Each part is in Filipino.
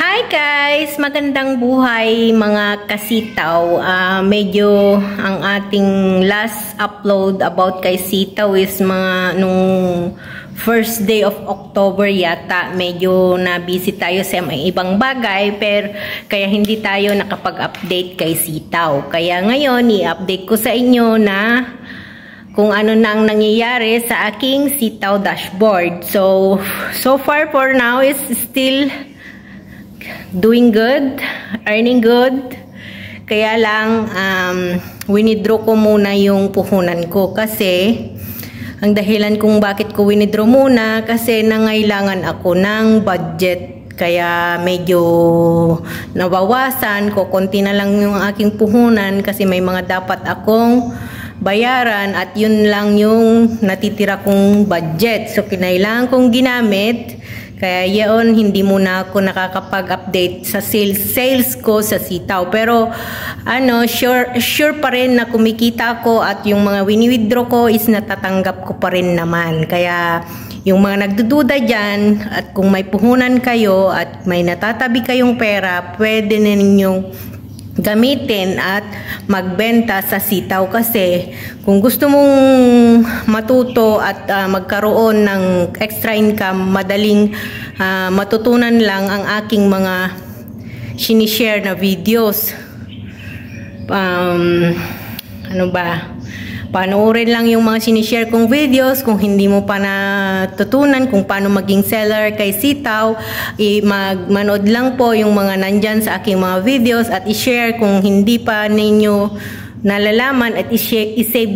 Hi guys! Magandang buhay mga kasitaw. Medyo ang ating last upload about kay sitaw is mga nung first day of October yata. Medyo na-busy tayo sa mga ibang bagay pero kaya hindi tayo nakapag-update kay sitaw. Kaya ngayon i-update ko sa inyo na kung ano na ang nangyayari sa aking sitaw dashboard. So far for now is still doing good, earning good. Kaya lang winidraw ko muna yung puhunan ko kasi ang dahilan kung bakit ko winidraw muna kasi nangailangan ako ng budget. Kaya medyo nabawasan ko, konti na lang yung aking puhunan kasi may mga dapat akong bayaran at yun lang yung natitira kong budget. So kinailangan kong ginamit. Kaya yun, hindi muna ako nakakapag-update sa sales ko sa sitaw. Pero sure pa rin na kumikita ko at yung mga wini-withdraw ko is natatanggap ko pa rin naman. Kaya yung mga nagdududa dyan at kung may puhunan kayo at may natatabi kayong pera, pwede na ninyong gamitin at magbenta sa sitaw kasi kung gusto mong matuto at magkaroon ng extra income, madaling matutunan lang ang aking mga sinishare na videos. Panoorin lang yung mga sinishare kong videos. Kung hindi mo pa natutunan kung paano maging seller kay sitaw, manood lang po yung mga nandyan sa aking mga videos at i-share kung hindi pa ninyo nalalaman at i-save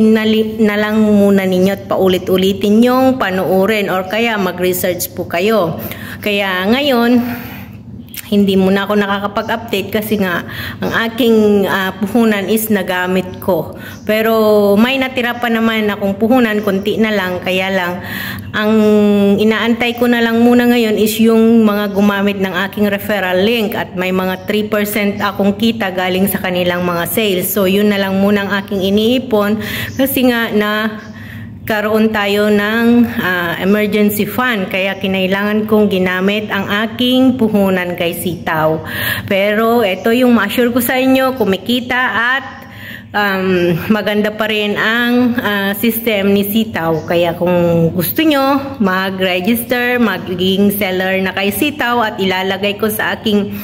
na lang muna ninyo at paulit-ulitin yung panoorin or kaya mag-research po kayo. Kaya ngayon hindi muna ako nakakapag-update kasi nga ang aking puhunan is nagamit ko. Pero may natira pa naman akong puhunan, konti na lang. Kaya lang, ang inaantay ko na lang muna ngayon is yung mga gumamit ng aking referral link. At may mga 3% akong kita galing sa kanilang mga sales. So yun na lang muna ang aking iniipon kasi nga na karoon tayo ng emergency fund kaya kinailangan kong ginamit ang aking puhunan kay sitaw. Pero ito yung ma-assure ko sa inyo, kumikita at maganda pa rin ang system ni sitaw. Kaya kung gusto nyo mag-register, magiging seller na kay sitaw at ilalagay ko sa aking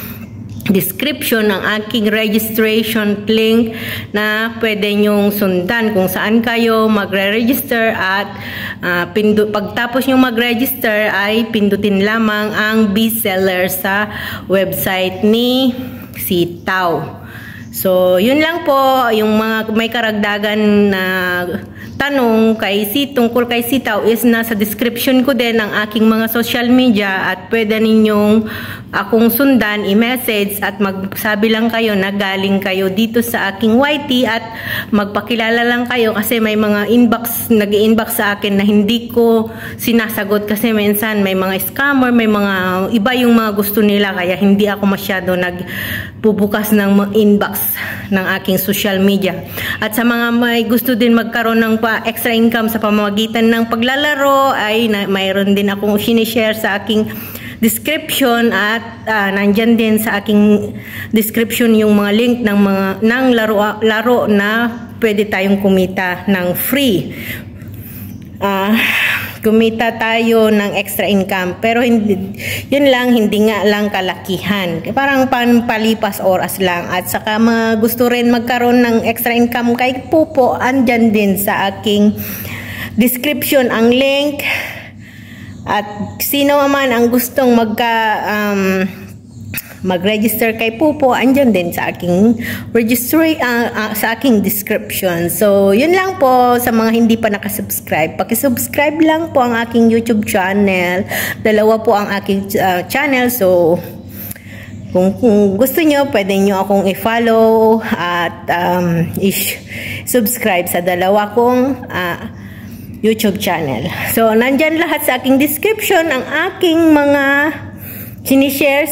description ng aking registration link na pwede nyong sundan kung saan kayo magre-register at pagtapos nyo mag-register ay pindutin lamang ang Be Seller sa website ni sitaw. So yun lang po yung mga may karagdagan na tanong tungkol kay sitaw is nasa description ko din ang aking mga social media at pwede ninyong akong sundan, i-message at magsabi lang kayo na galing kayo dito sa aking YT at magpakilala lang kayo kasi may mga nag-i-inbox sa akin na hindi ko sinasagot kasi minsan may mga scammer, may mga iba yung mga gusto nila kaya hindi ako masyado nagbubukas ng inbox ng aking social media. At sa mga may gusto din magkaroon ng extra income sa pamamagitan ng paglalaro ay mayroon din akong sinishare sa aking description at nandyan din sa aking description yung mga link ng laro na pwede tayong kumita ng free. Kumita tayo ng extra income pero hindi nga lang kalakihan, parang pampalipas oras lang. At saka gusto rin magkaroon ng extra income kay Pupo, andyan din sa aking description ang link. At sino man ang gustong mag-register kay Pupo, andyan din sa aking sa aking description. So yun lang po sa mga hindi pa nakasubscribe. Paki-subscribe lang po ang aking YouTube channel. Dalawa po ang aking channel. So kung gusto nyo, pwede nyo akong i-follow at subscribe sa dalawa kong YouTube channel. So nandyan lahat sa aking description ang aking mga sinishare